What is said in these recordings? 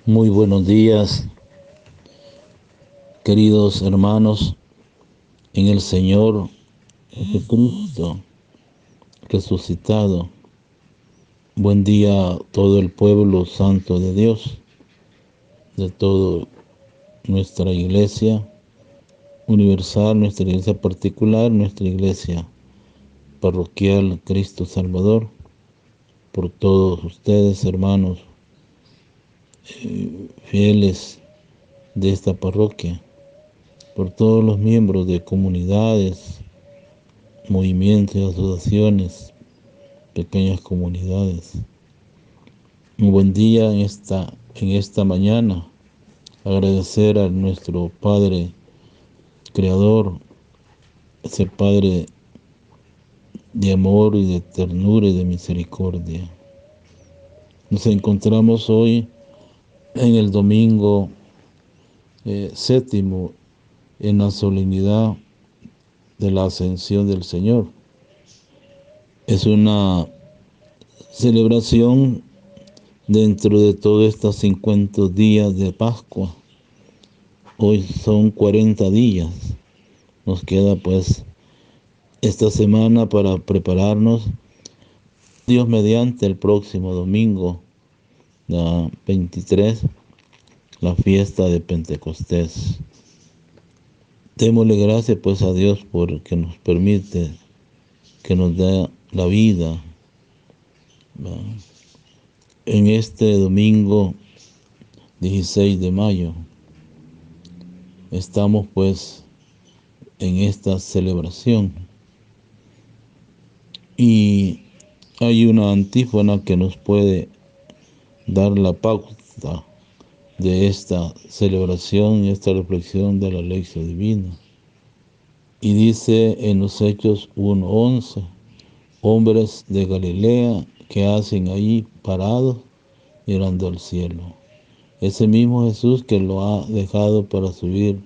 Muy buenos días, queridos hermanos en el Señor Jesucristo resucitado. Buen día a todo el pueblo santo de Dios, de toda nuestra iglesia universal, nuestra iglesia particular, nuestra iglesia parroquial Cristo Salvador, por todos ustedes, hermanos fieles de esta parroquia, por todos los miembros de comunidades, movimientos y asociaciones, pequeñas comunidades. Un buen día en esta mañana. Agradecer a nuestro Padre Creador, ese Padre de amor y de ternura y de misericordia. Nos encontramos hoy en el domingo séptimo, en la solemnidad de la Ascensión del Señor. Es una celebración dentro de todos estos 50 días de Pascua. Hoy son 40 días. Nos queda pues esta semana para prepararnos. Dios mediante, el próximo domingo, la 23, la fiesta de Pentecostés. Démosle gracias pues a Dios porque nos permite, que nos da la vida. En este domingo 16 de mayo estamos pues en esta celebración y hay una antífona que nos puede dar la pauta de esta celebración y esta reflexión de la lección divina. Y dice en los Hechos 1:11, hombres de Galilea que hacen ahí parados mirando al cielo. Ese mismo Jesús que lo ha dejado para subir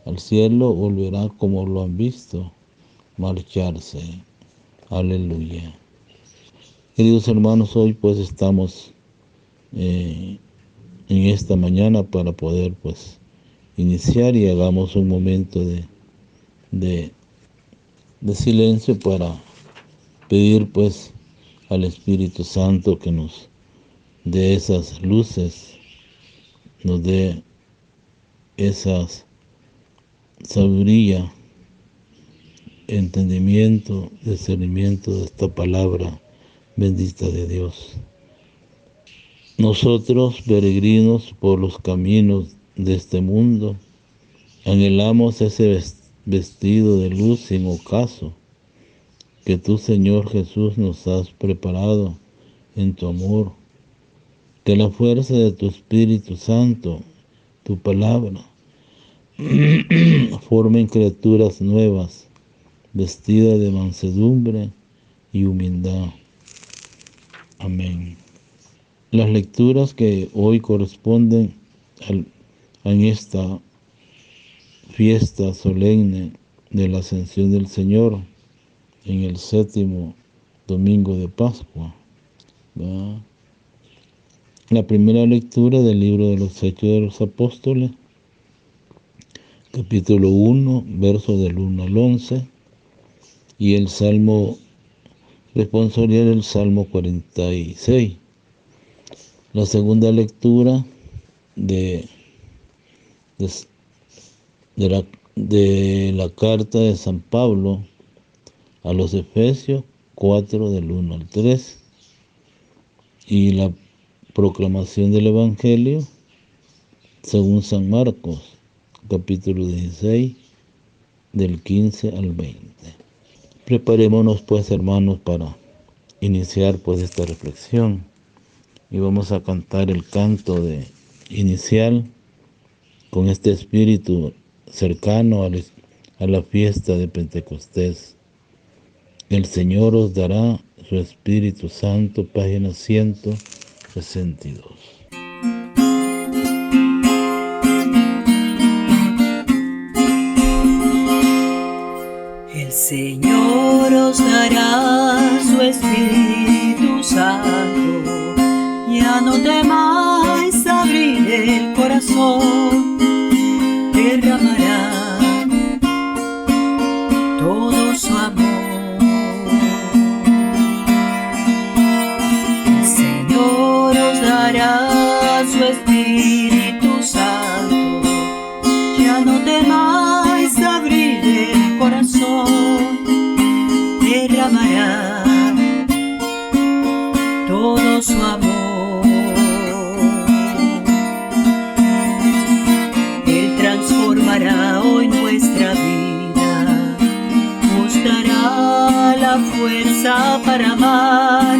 al cielo volverá como lo han visto marcharse. Aleluya. Queridos hermanos, hoy pues estamos en esta mañana para poder pues iniciar y hagamos un momento de silencio para pedir pues al Espíritu Santo que nos dé esas luces, nos dé esas sabiduría, entendimiento, discernimiento de esta palabra bendita de Dios. Nosotros, peregrinos por los caminos de este mundo, anhelamos ese vestido de luz sin ocaso que tú, Señor Jesús, nos has preparado en tu amor. Que la fuerza de tu Espíritu Santo, tu palabra, formen criaturas nuevas, vestidas de mansedumbre y humildad. Amén. Las lecturas que hoy corresponden en esta fiesta solemne de la Ascensión del Señor, en el séptimo domingo de Pascua. La primera lectura del libro de los Hechos de los Apóstoles, capítulo 1, versos del 1 al 11, y el Salmo responsorial, el Salmo 46. La segunda lectura de la carta de San Pablo a los Efesios 4, del 1 al 3, y la proclamación del Evangelio según San Marcos, capítulo 16, del 15 al 20. Preparémonos pues, hermanos, para iniciar pues esta reflexión, y vamos a cantar el canto inicial con este espíritu cercano a la fiesta de Pentecostés. El Señor os dará su Espíritu Santo, página 162. El Señor os dará su Espíritu Santo, ya no temáis, abriréis corazón derramará todo su amor. El Señor os dará su Espíritu Santo. Ya no temáis abrir el corazón, derramará todo su amor. Él transformará hoy nuestra vida, nos dará la fuerza para amar.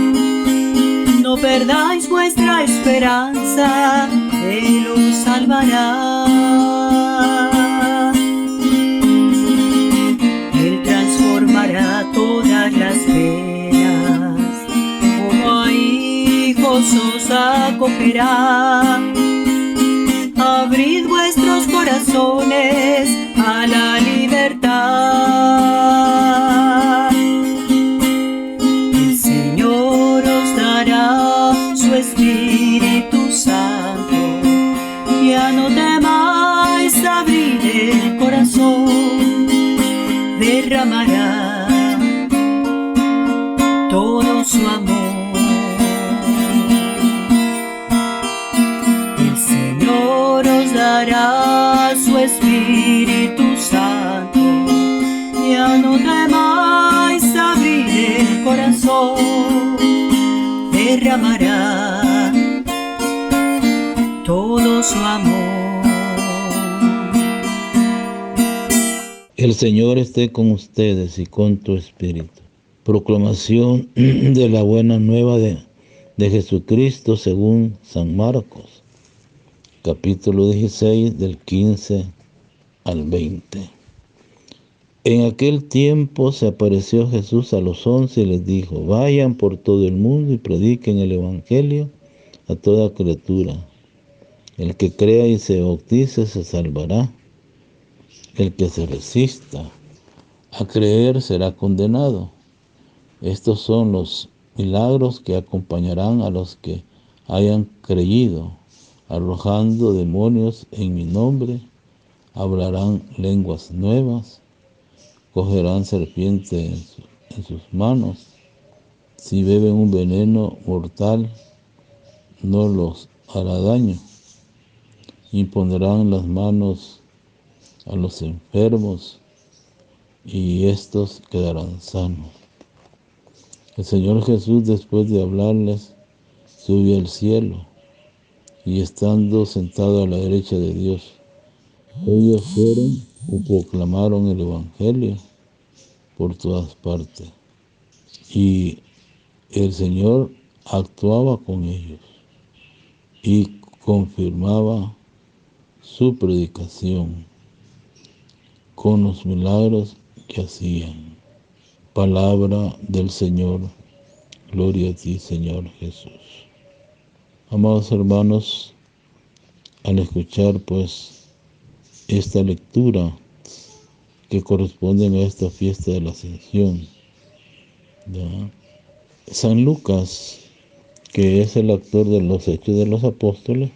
No perdáis vuestra esperanza, Él os salvará. Él transformará todas las penas, como a hijos os acogerá. Abrid vuestros corazones a la libertad. El Señor os dará su Espíritu Santo. Ya no temáis abrir el corazón, derramará todo su amor. El Señor os dará su Espíritu Santo. Ya no temáis abrir el corazón, derramará todo su amor. El Señor esté con ustedes y con tu espíritu. Proclamación de la buena nueva de Jesucristo según San Marcos, capítulo 16, del 15 al 20. En aquel tiempo se apareció Jesús a los 11 y les dijo: vayan por todo el mundo y prediquen el Evangelio a toda criatura. El que crea y se bautice se salvará. El que se resista a creer será condenado. Estos son los milagros que acompañarán a los que hayan creído: arrojando demonios en mi nombre, hablarán lenguas nuevas, cogerán serpientes en sus manos, si beben un veneno mortal no los hará daño, impondrán las manos a los enfermos y estos quedarán sanos. El Señor Jesús, después de hablarles, subió al cielo y estando sentado a la derecha de Dios, ellos fueron y proclamaron el Evangelio por todas partes. Y el Señor actuaba con ellos y confirmaba su predicación con los milagros que hacían. Palabra del Señor. Gloria a ti, Señor Jesús. Amados hermanos, al escuchar pues esta lectura que corresponde a esta fiesta de la Ascensión, ¿ya? San Lucas, que es el autor de los Hechos de los Apóstoles,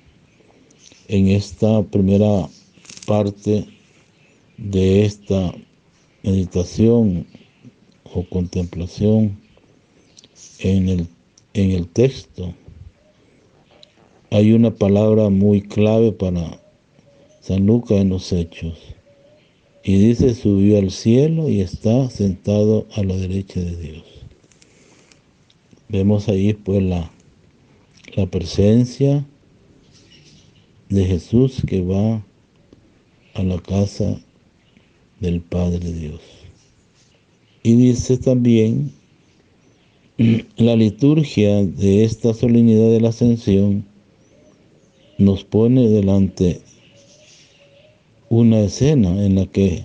en esta primera parte de esta meditación o contemplación en el texto, hay una palabra muy clave para San Lucas en los Hechos, y dice: subió al cielo y está sentado a la derecha de Dios. Vemos ahí pues la presencia de Jesús que va a la casa del Padre Dios. Y dice también la liturgia de esta solemnidad de la Ascensión nos pone delante una escena en la que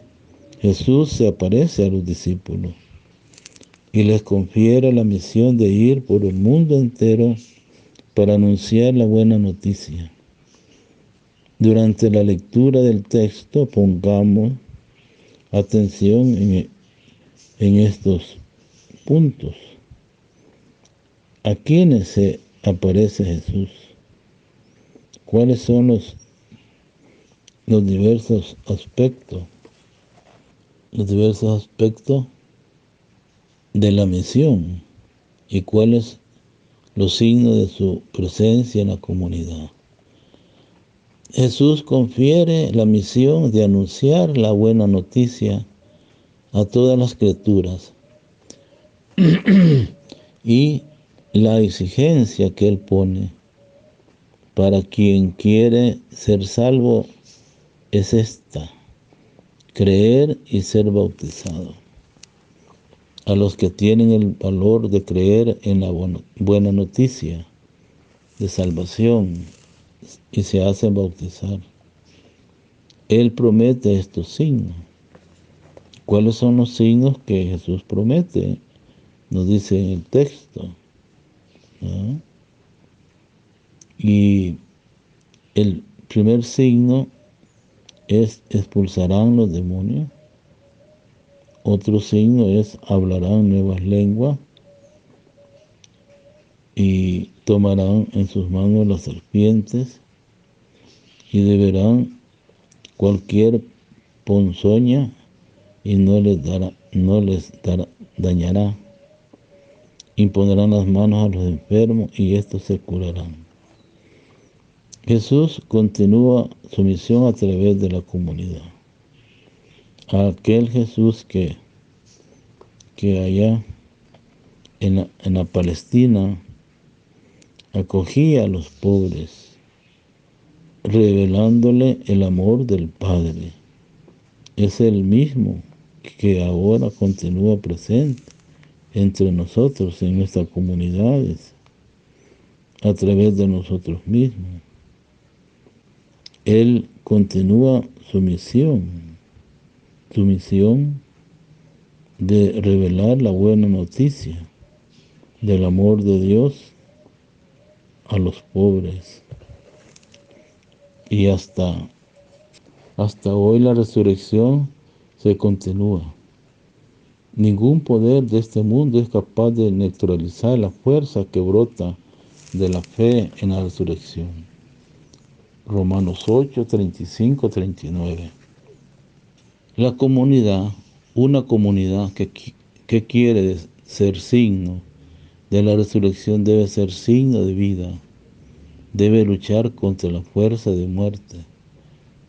Jesús se aparece a los discípulos y les confiere la misión de ir por el mundo entero para anunciar la buena noticia. Durante la lectura del texto pongamos atención en estos puntos. ¿A quiénes se aparece Jesús? ¿Cuáles son los los diversos aspectos de la misión y cuáles los signos de su presencia en la comunidad. Jesús confiere la misión de anunciar la buena noticia a todas las criaturas y la exigencia que Él pone para quien quiere ser salvo es esta: creer y ser bautizado. A los que tienen el valor de creer en la buena noticia de salvación y se hacen bautizar, Él promete estos signos. ¿Cuáles son los signos que Jesús promete? Nos dice en el texto, ¿no? Y el primer signo es: expulsarán los demonios. Otro signo es: hablarán nuevas lenguas y tomarán en sus manos las serpientes y beberán cualquier ponzoña y no les dañará. Impondrán las manos a los enfermos y estos se curarán. Jesús continúa su misión a través de la comunidad. Aquel Jesús que allá en la Palestina acogía a los pobres, revelándole el amor del Padre, es el mismo que ahora continúa presente entre nosotros, en nuestras comunidades, a través de nosotros mismos. Él continúa su misión de revelar la buena noticia del amor de Dios a los pobres. Y hasta hoy la resurrección se continúa. Ningún poder de este mundo es capaz de neutralizar la fuerza que brota de la fe en la resurrección. Romanos 8, 35, 39. La comunidad, una comunidad que quiere ser signo de la resurrección, debe ser signo de vida, debe luchar contra la fuerza de muerte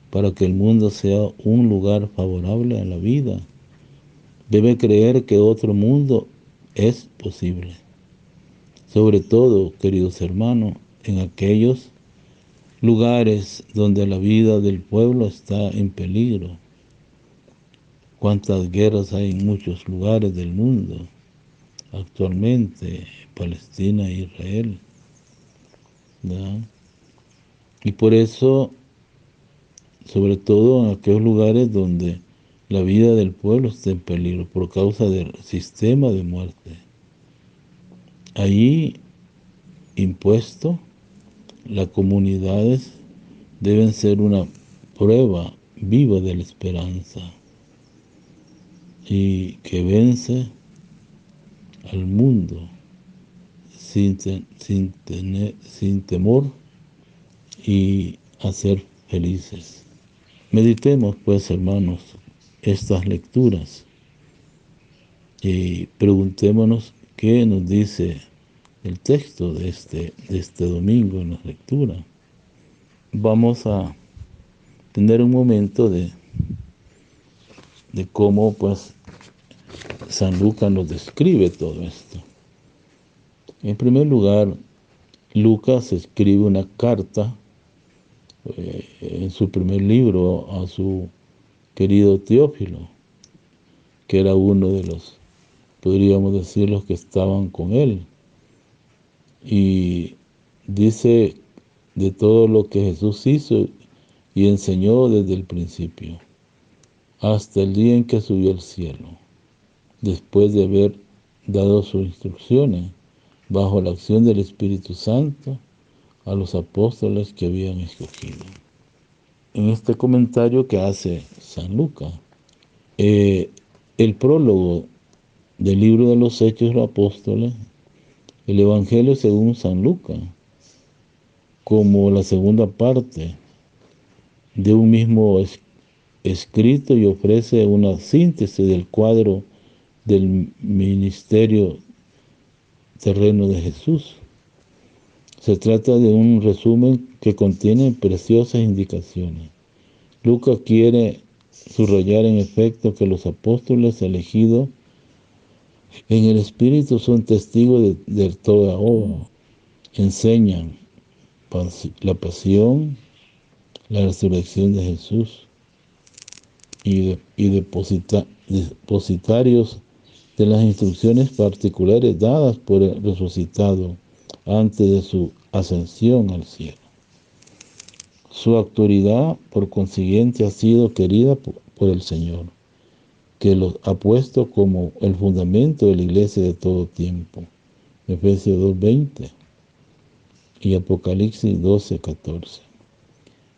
para que el mundo sea un lugar favorable a la vida. Debe creer que otro mundo es posible. Sobre todo, queridos hermanos, en aquellos lugares donde la vida del pueblo está en peligro. Cuántas guerras hay en muchos lugares del mundo actualmente, Palestina e Israel, ¿no? Y por eso, sobre todo en aquellos lugares donde la vida del pueblo está en peligro por causa del sistema de muerte, allí impuesto, las comunidades deben ser una prueba viva de la esperanza y que vence al mundo sin temor y a ser felices. Meditemos, pues, hermanos, estas lecturas y preguntémonos qué nos dice el texto de este domingo en la lectura. Vamos a tener un momento de cómo, pues, San Lucas nos describe todo esto. En primer lugar, Lucas escribe una carta en su primer libro a su querido Teófilo, que era uno de los, podríamos decir, los que estaban con él. Y dice de todo lo que Jesús hizo y enseñó desde el principio, hasta el día en que subió al cielo, después de haber dado sus instrucciones, bajo la acción del Espíritu Santo, a los apóstoles que habían escogido. En este comentario que hace San Lucas, el prólogo del libro de los Hechos de los Apóstoles, el Evangelio según San Lucas, como la segunda parte de un mismo escrito y ofrece una síntesis del cuadro del ministerio terreno de Jesús. Se trata de un resumen que contiene preciosas indicaciones. Lucas quiere subrayar en efecto que los apóstoles elegidos en el Espíritu son testigos de toda obra. Enseñan la pasión, la resurrección de Jesús y depositarios de las instrucciones particulares dadas por el resucitado antes de su ascensión al cielo. Su autoridad, por consiguiente, ha sido querida por el Señor, que los ha puesto como el fundamento de la iglesia de todo tiempo. Efesios 2:20 y Apocalipsis 12:14.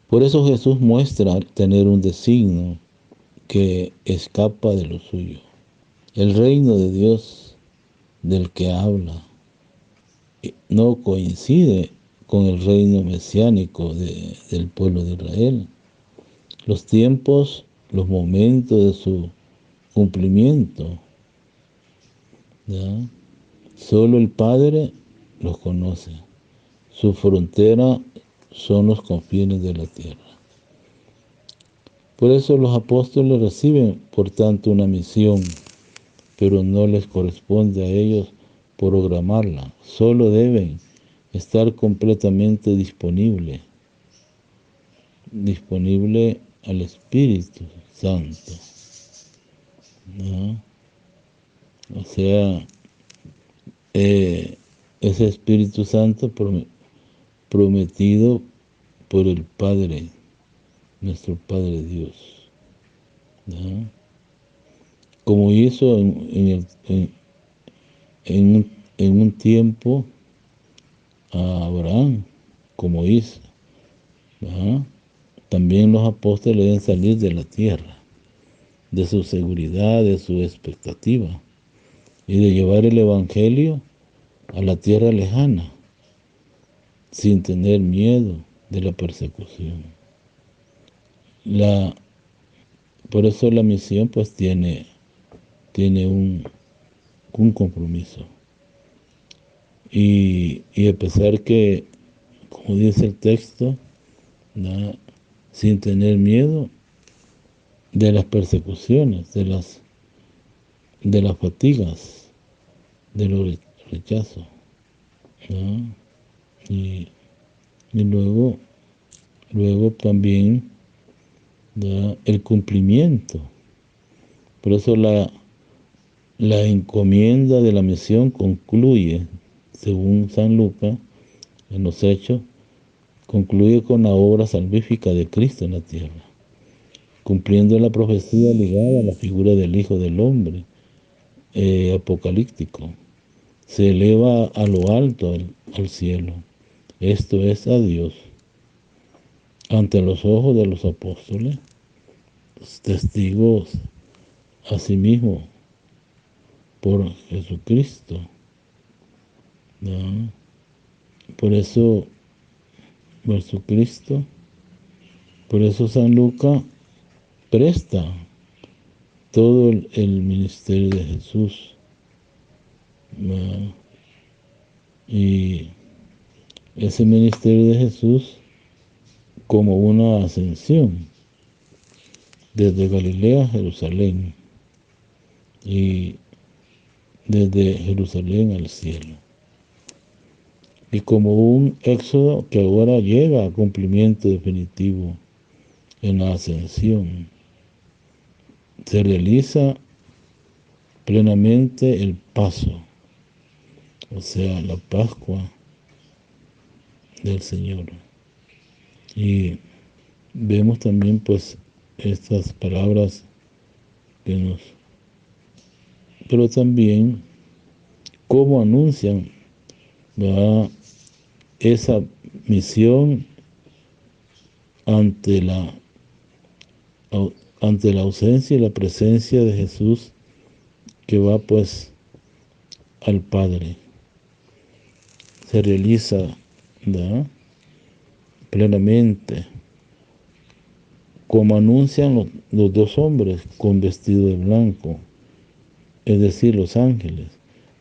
Por eso Jesús muestra tener un designio que escapa de lo suyo. El reino de Dios del que habla no coincide con el reino mesiánico del pueblo de Israel. Los tiempos, los momentos de su cumplimiento, ¿ya? Solo el Padre los conoce. Su frontera son los confines de la tierra. Por eso los apóstoles reciben, por tanto, una misión, pero no les corresponde a ellos programarla. Solo deben estar completamente disponible al Espíritu Santo, ¿no? O sea, ese Espíritu Santo prometido por el Padre, nuestro Padre Dios, ¿no? Como hizo en un tiempo a Abraham, como hizo, ¿no? También los apóstoles deben salir de la tierra, de su seguridad, de su expectativa, y de llevar el Evangelio a la tierra lejana, sin tener miedo de la persecución. Por eso la misión pues tiene un compromiso. Y a pesar que, como dice el texto, ¿no?, sin tener miedo de las persecuciones, de las fatigas, de los rechazos, ¿no? Y luego también, ¿no?, el cumplimiento. Por eso la encomienda de la misión concluye, según San Lucas, en los Hechos, concluye con la obra salvífica de Cristo en la tierra, cumpliendo la profecía ligada a la figura del Hijo del Hombre, apocalíptico. Se eleva a lo alto, al cielo, esto es a Dios, ante los ojos de los apóstoles, testigos a sí mismo por Jesucristo, ¿no? Por eso Jesucristo, por eso San Lucas presta todo el ministerio de Jesús, ¿no? Y ese ministerio de Jesús como una ascensión desde Galilea a Jerusalén y desde Jerusalén al cielo, y como un éxodo que ahora llega a cumplimiento definitivo en la ascensión. Se realiza plenamente el paso, o sea, la Pascua del Señor. Y vemos también pues estas palabras pero también cómo anuncian, ¿verdad?, esa misión ante la ausencia y la presencia de Jesús, que va pues al Padre. Se realiza, ¿verdad?, plenamente como anuncian los dos hombres con vestido de blanco, es decir, los ángeles,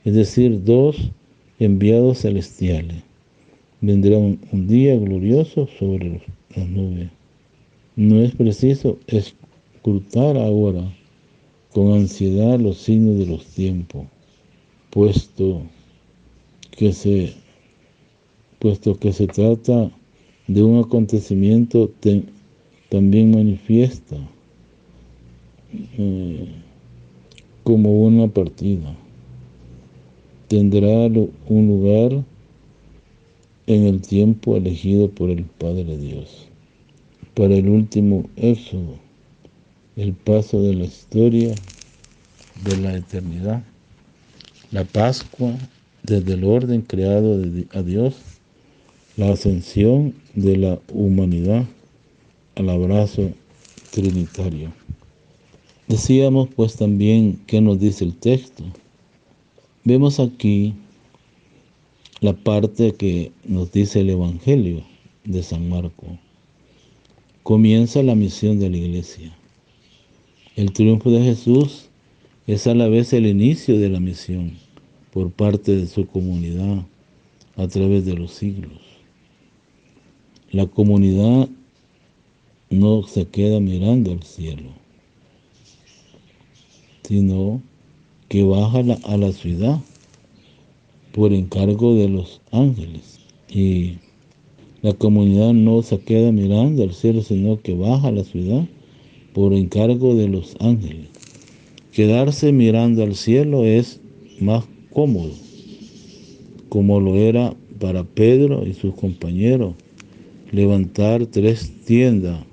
es decir, dos enviados celestiales. Vendrá un día glorioso sobre las nubes. No es preciso escrutar ahora con ansiedad los signos de los tiempos, puesto que se trata de un acontecimiento también manifiesta como una partida. Tendrá un lugar en el tiempo elegido por el Padre Dios, para el último éxodo, el paso de la historia de la eternidad, la Pascua desde el orden creado a Dios, la ascensión de la humanidad al abrazo trinitario. Decíamos pues también qué nos dice el texto. Vemos aquí la parte que nos dice el Evangelio de San Marcos. Comienza la misión de la iglesia. El triunfo de Jesús es a la vez el inicio de la misión por parte de su comunidad a través de los siglos. La comunidad no se queda mirando al cielo, sino que baja a la ciudad por encargo de los ángeles. Y la comunidad no se queda mirando al cielo, sino que baja a la ciudad por encargo de los ángeles. Quedarse mirando al cielo es más cómodo, como lo era para Pedro y sus compañeros, levantar 3 tiendas,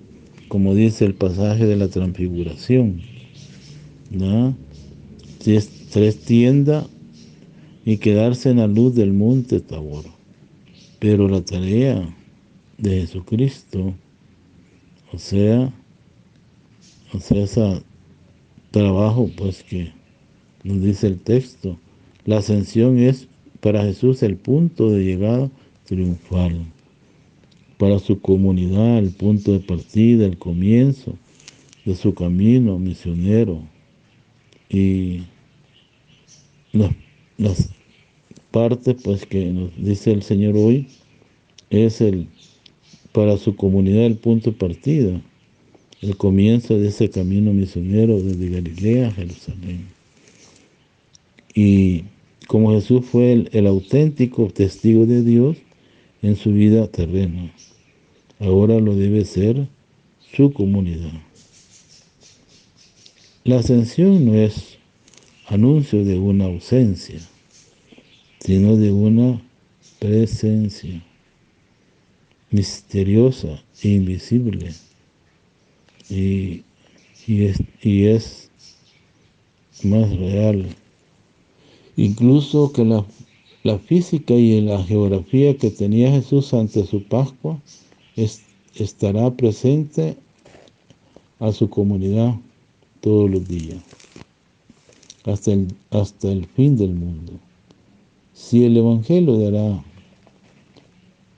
como dice el pasaje de la transfiguración, ¿no? 3 tiendas y quedarse en la luz del monte Tabor. Pero la tarea de Jesucristo, o sea, ese trabajo pues que nos dice el texto, la ascensión es para Jesús el punto de llegada triunfal, para su comunidad el punto de partida, el comienzo de su camino misionero. Y las partes pues que nos dice el Señor hoy es para su comunidad el punto de partida, el comienzo de ese camino misionero desde Galilea a Jerusalén. Y como Jesús fue el auténtico testigo de Dios en su vida terrena, ahora lo debe ser su comunidad. La ascensión no es anuncio de una ausencia, sino de una presencia misteriosa e invisible, y es más real incluso que la física y la geografía que tenía Jesús ante su Pascua estará presente a su comunidad todos los días, hasta el fin del mundo. Si el Evangelio dará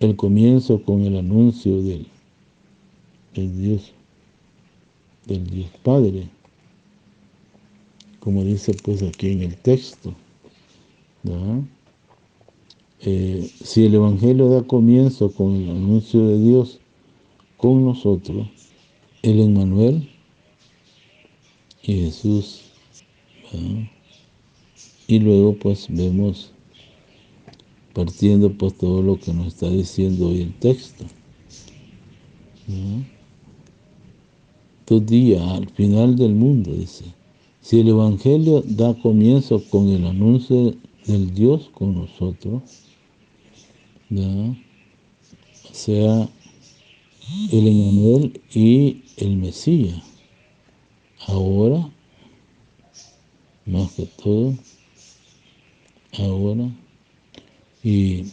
el comienzo con el anuncio del Dios Padre, como dice pues aquí en el texto, ¿no? Si el Evangelio da comienzo con el anuncio de Dios con nosotros, el Emmanuel y Jesús, ¿no? Y luego pues vemos partiendo pues todo lo que nos está diciendo hoy el texto, ¿no? 2 días al final del mundo, dice. Si el Evangelio da comienzo con el anuncio del Dios con nosotros, ¿no? O sea, el Emmanuel y el Mesías, ahora, más que todo, ahora, y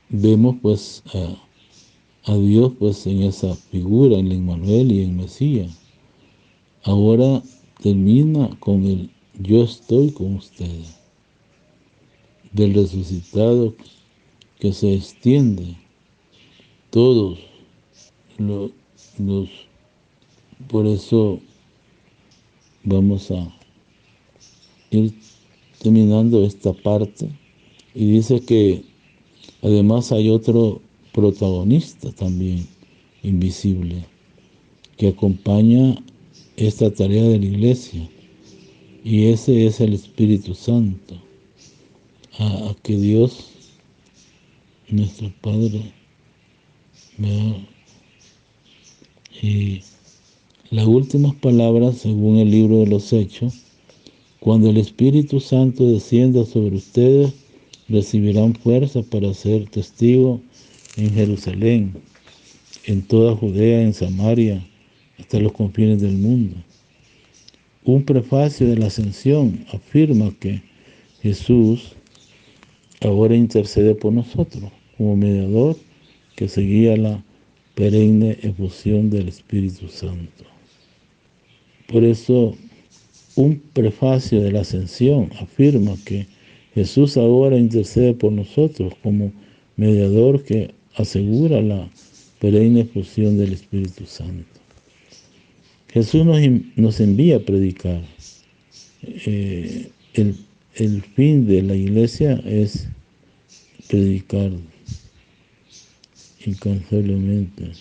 vemos pues a Dios pues en esa figura, en el Emmanuel y en Mesías. Ahora termina con el yo estoy con ustedes, del resucitado que se extiende todos los Por eso vamos a ir terminando esta parte. Y dice que además hay otro protagonista también invisible que acompaña esta tarea de la iglesia, y ese es el Espíritu Santo, a que Dios, nuestro Padre, ¿verdad? Y las últimas palabras, según el libro de los Hechos: cuando el Espíritu Santo descienda sobre ustedes, recibirán fuerza para ser testigos en Jerusalén, en toda Judea, en Samaria, hasta los confines del mundo. Un prefacio de la Ascensión afirma que Jesús ahora intercede por nosotros como mediador que seguía la perenne efusión del Espíritu Santo. Por eso, un prefacio de la Ascensión afirma que Jesús ahora intercede por nosotros como mediador que asegura la perenne efusión del Espíritu Santo. Jesús nos envía a predicar. El fin de la iglesia es predicar incansablemente.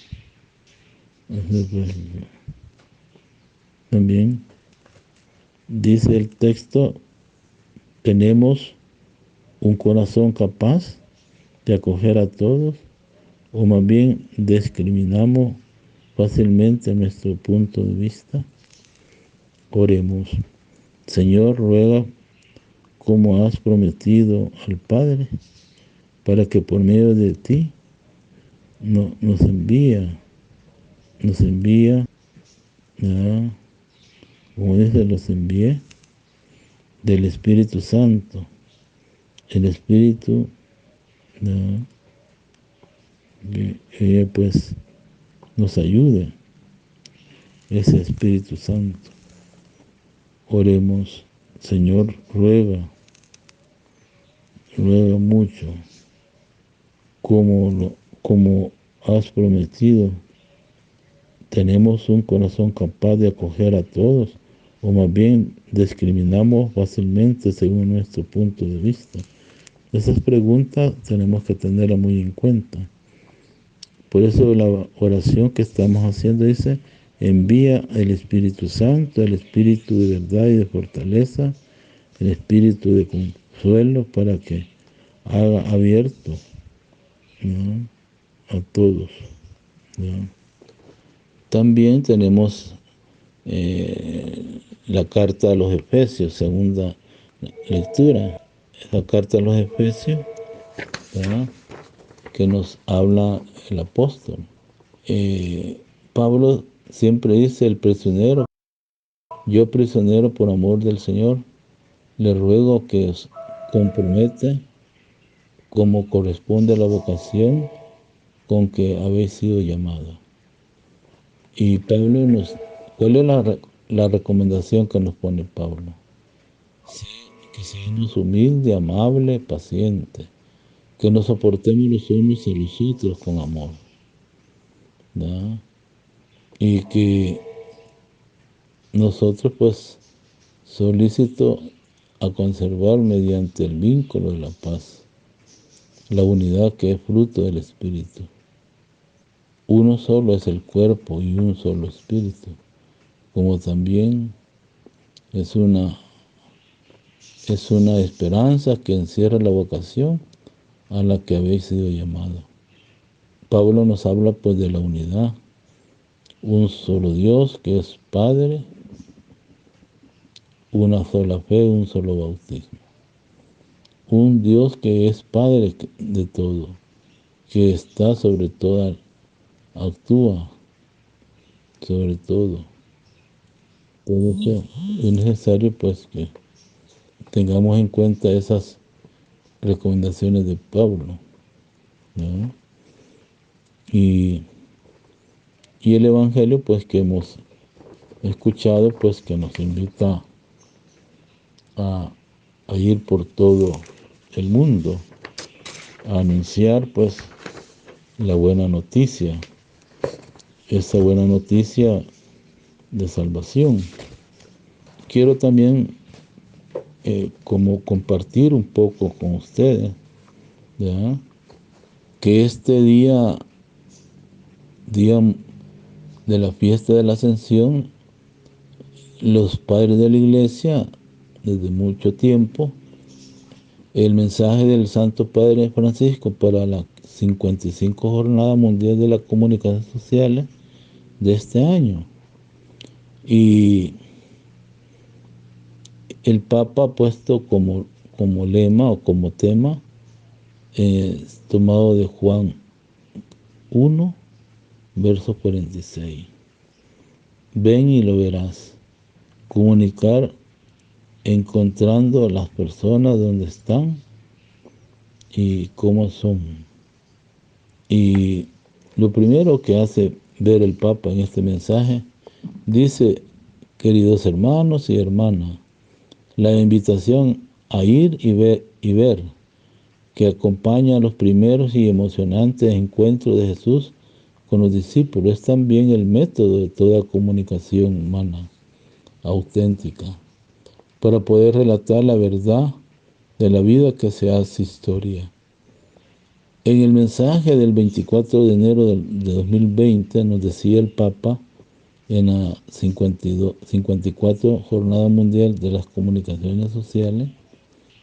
También dice el texto: tenemos un corazón capaz de acoger a todos, o más bien discriminamos fácilmente nuestro punto de vista. Oremos. Señor, ruega, como has prometido al Padre, para que por medio de ti nos envía, ¿verdad? Como dice, los envié del Espíritu Santo, el Espíritu, ¿verdad? Que pues nos ayude, ese Espíritu Santo. Oremos. Señor, ruega mucho, como has prometido. Tenemos un corazón capaz de acoger a todos, o más bien discriminamos fácilmente según nuestro punto de vista. Esas preguntas tenemos que tenerlas muy en cuenta. Por eso la oración que estamos haciendo dice: envía el Espíritu Santo, el Espíritu de verdad y de fortaleza, el Espíritu de consuelo, para que haga abierto, ¿no?, a todos, ¿no? También tenemos la carta a los Efesios, segunda lectura. La carta a los Efesios, ¿verdad?, que nos habla el apóstol. Pablo siempre dice: el prisionero, yo prisionero por amor del Señor, le ruego que os comprometa como corresponde a la vocación con que habéis sido llamados. Y Pablo ¿cuál es la recomendación que nos pone Pablo? Que seamos humildes, amables, pacientes, que nos soportemos los unos a los otros con amor, ¿verdad? Y que nosotros pues solícito a conservar mediante el vínculo de la paz, la unidad que es fruto del Espíritu. Uno solo es el cuerpo y un solo Espíritu, como también es una esperanza que encierra la vocación a la que habéis sido llamados. Pablo nos habla pues de la unidad, un solo Dios que es Padre, una sola fe, un solo bautismo. Un Dios que es Padre de todo, que está sobre todo, actúa sobre todo. Por eso es necesario pues que tengamos en cuenta esas recomendaciones de Pablo, ¿no? Y el Evangelio pues que hemos escuchado pues que nos invita a ir por todo el mundo a anunciar pues la buena noticia. Esa buena noticia de salvación. Quiero también como compartir un poco con ustedes, ¿ya?, que este día de la fiesta de la Ascensión, los padres de la Iglesia, desde mucho tiempo, el mensaje del Santo Padre Francisco para la 55 Jornada Mundial de las Comunicaciones Sociales de este año. Y el Papa ha puesto como lema o como tema, tomado de Juan 1, verso 46. Ven y lo verás. Comunicar encontrando a las personas donde están y cómo son. Y lo primero que hace ver el Papa en este mensaje, dice: queridos hermanos y hermanas, la invitación a ir y ver que acompaña a los primeros y emocionantes encuentros de Jesús con los discípulos es también el método de toda comunicación humana auténtica, para poder relatar la verdad de la vida que se hace historia. En el mensaje del 24 de enero de 2020 nos decía el Papa, en la 54 Jornada Mundial de las Comunicaciones Sociales,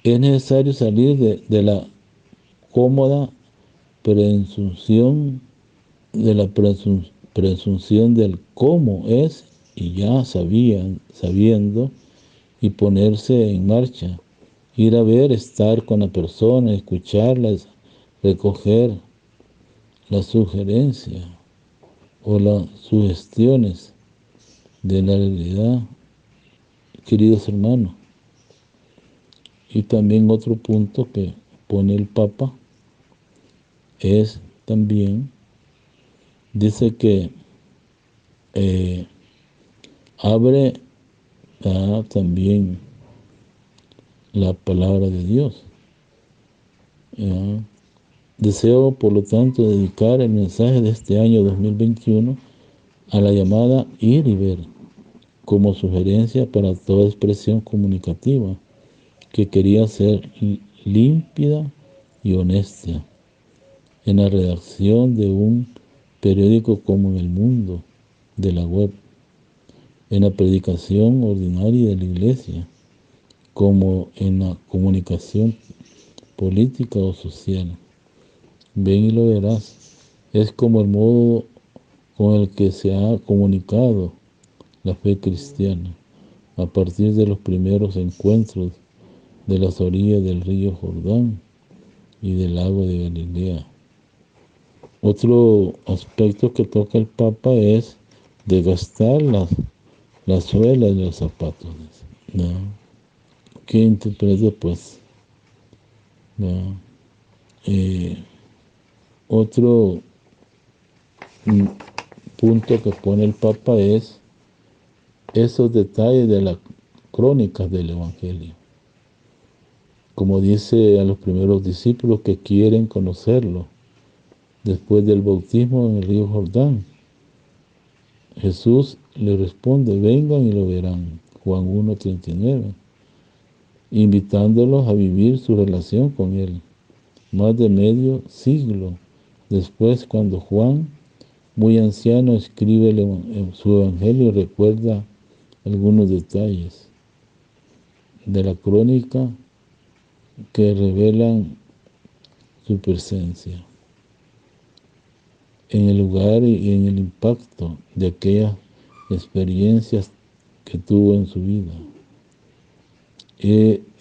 es necesario salir de la cómoda presunción del cómo es y ya sabiendo, y ponerse en marcha, ir a ver, estar con la persona, escucharlas, recoger las sugerencias o las sugestiones de la realidad, queridos hermanos. Y también otro punto que pone el Papa es también, dice que abre también la palabra de Dios. Deseo, por lo tanto, dedicar el mensaje de este año 2021 a la llamada ir y ver, como sugerencia para toda expresión comunicativa que quería ser límpida y honesta en la redacción de un periódico como en el mundo de la web, en la predicación ordinaria de la Iglesia, como en la comunicación política o social. Ven y lo verás. Es como el modo con el que se ha comunicado la fe cristiana a partir de los primeros encuentros de las orillas del río Jordán y del lago de Galilea. Otro aspecto que toca el Papa es desgastar las suelas de los zapatos, ¿no? Que interpreta, pues, ¿no? Otro punto que pone el Papa es esos detalles de las crónicas del Evangelio. Como dice a los primeros discípulos que quieren conocerlo, después del bautismo en el río Jordán, Jesús le responde: vengan y lo verán, Juan 1:39, invitándolos a vivir su relación con Él. Más de medio siglo después, cuando Juan, muy anciano, escribe su Evangelio, recuerda algunos detalles de la crónica que revelan su presencia en el lugar y en el impacto de aquellas experiencias que tuvo en su vida.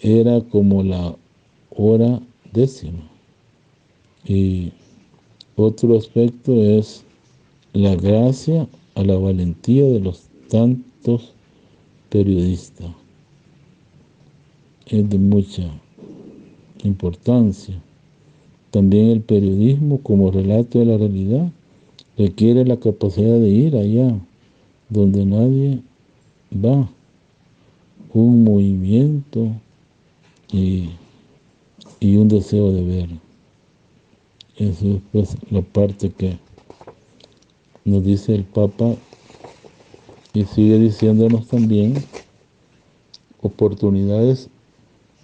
Era como la hora 10. Y otro aspecto es la gracia a la valentía de los tantos periodistas. Es de mucha importancia. También el periodismo como relato de la realidad requiere la capacidad de ir allá donde nadie va, un movimiento y un deseo de ver. Eso es, pues, la parte que nos dice el Papa Y sigue diciéndonos también oportunidades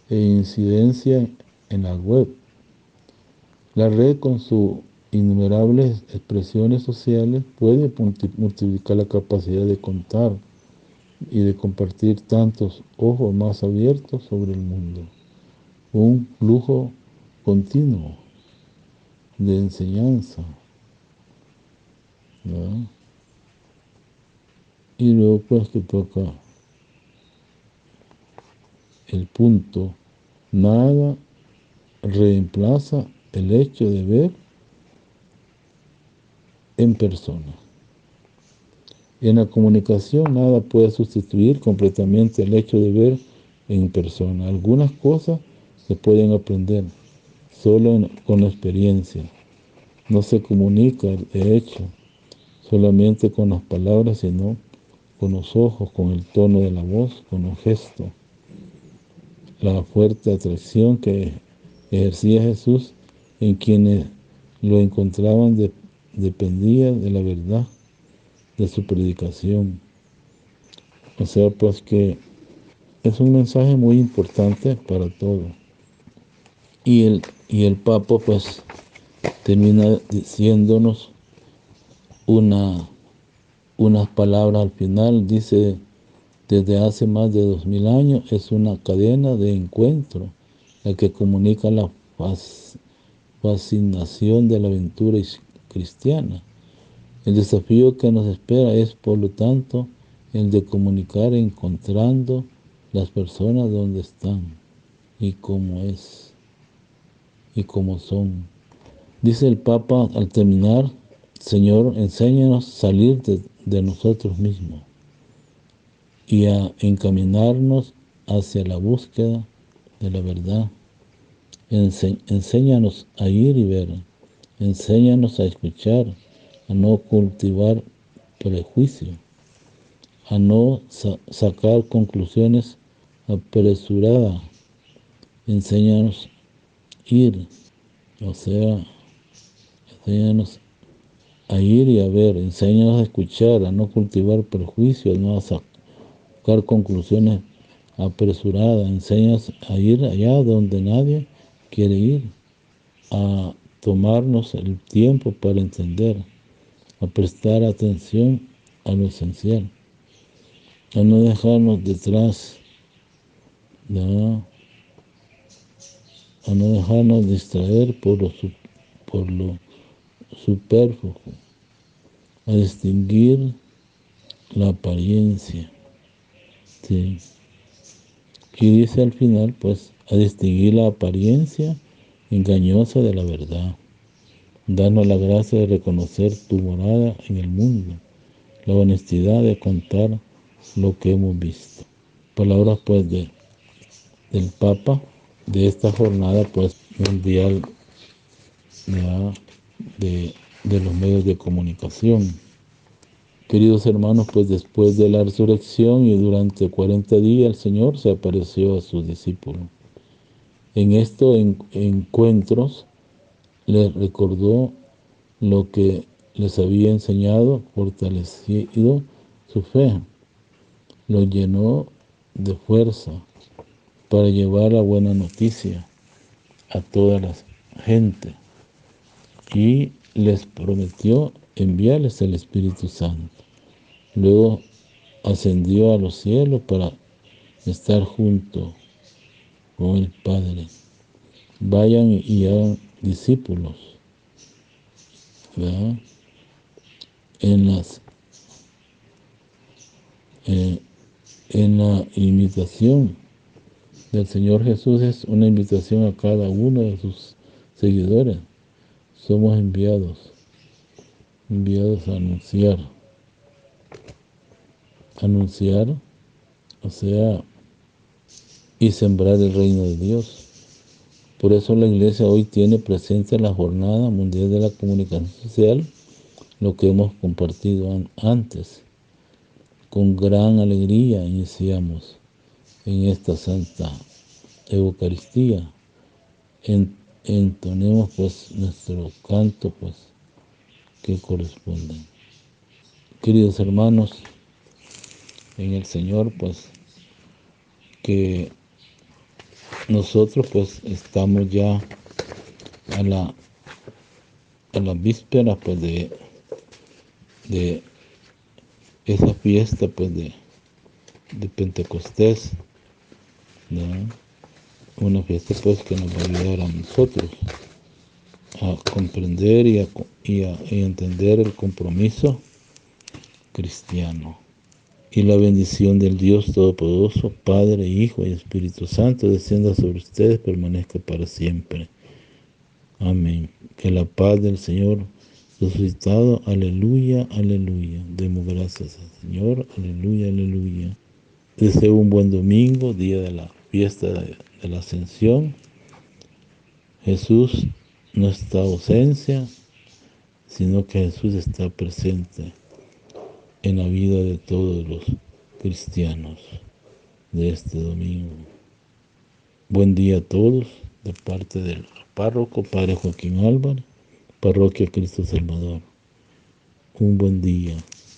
e incidencia en la web. La red, con sus innumerables expresiones sociales, puede multiplicar la capacidad de contar y de compartir tantos ojos más abiertos sobre el mundo. Un flujo continuo de enseñanza, ¿verdad? Y luego pues que toca el punto: nada reemplaza el hecho de ver en persona. En la comunicación nada puede sustituir completamente el hecho de ver en persona. Algunas cosas se pueden aprender solo con la experiencia. No se comunica, de hecho, solamente con las palabras, sino con los ojos, con el tono de la voz, con un gesto. La fuerte atracción que ejercía Jesús en quienes lo encontraban dependía de la verdad de su predicación. O sea, pues que es un mensaje muy importante para todos. Y el Papa pues termina diciéndonos unas palabras al final. Dice: desde hace más de 2000 años es una cadena de encuentro la que comunica la fascinación de la aventura cristiana. El desafío que nos espera es, por lo tanto, el de comunicar encontrando las personas donde están y cómo es y cómo son. Dice el Papa al terminar: Señor, enséñanos a salir de nosotros mismos y a encaminarnos hacia la búsqueda de la verdad. Enséñanos a ir y ver. Enséñanos a escuchar, a no cultivar prejuicio, a no sacar conclusiones apresuradas. Enséñanos a ir, o sea, enséñanos a ir y a ver. Enséñanos a escuchar, a no cultivar prejuicios, no a sacar conclusiones apresuradas. Enséñanos a ir allá donde nadie quiere ir, a tomarnos el tiempo para entender, a prestar atención a lo esencial, a no dejarnos detrás, ¿no? A no dejarnos distraer por lo superfluo, a distinguir la apariencia, ¿sí? Y dice al final, pues, a distinguir la apariencia engañosa de la verdad. Danos la gracia de reconocer tu morada en el mundo, la honestidad de contar lo que hemos visto. Palabras pues del Papa de esta jornada pues mundial, ¿verdad?, de los medios de comunicación. Queridos hermanos, pues después de la resurrección y durante 40 días el Señor se apareció a sus discípulos. En estos encuentros les recordó lo que les había enseñado, fortalecido su fe, los llenó de fuerza para llevar la buena noticia a toda la gente y les prometió enviarles el Espíritu Santo. Luego ascendió a los cielos para estar junto con el Padre. Vayan y hagan discípulos, ¿verdad? En la imitación del Señor Jesús es una invitación a cada uno de sus seguidores. Somos enviados a anunciar, o sea, y sembrar el reino de Dios. Por eso la Iglesia hoy tiene presente en la Jornada Mundial de la Comunicación Social lo que hemos compartido antes. Con gran alegría iniciamos en esta Santa Eucaristía. Entonemos pues nuestro canto pues que corresponde. Queridos hermanos, en el Señor, pues que nosotros pues estamos ya a la víspera pues de esa fiesta pues de Pentecostés, ¿no? Una fiesta pues que nos va a ayudar a nosotros a comprender y entender el compromiso cristiano. Y la bendición del Dios Todopoderoso, Padre, Hijo y Espíritu Santo, descienda sobre ustedes, permanezca para siempre. Amén. Que la paz del Señor resucitado, aleluya, aleluya. Demos gracias al Señor, aleluya, aleluya. Deseo un buen domingo, día de la fiesta de la Ascensión. Jesús no está ausencia, sino que Jesús está presente en la vida de todos los cristianos de este domingo. Buen día a todos, de parte del párroco, Padre Joaquín Álvarez, Parroquia Cristo Salvador. Un buen día.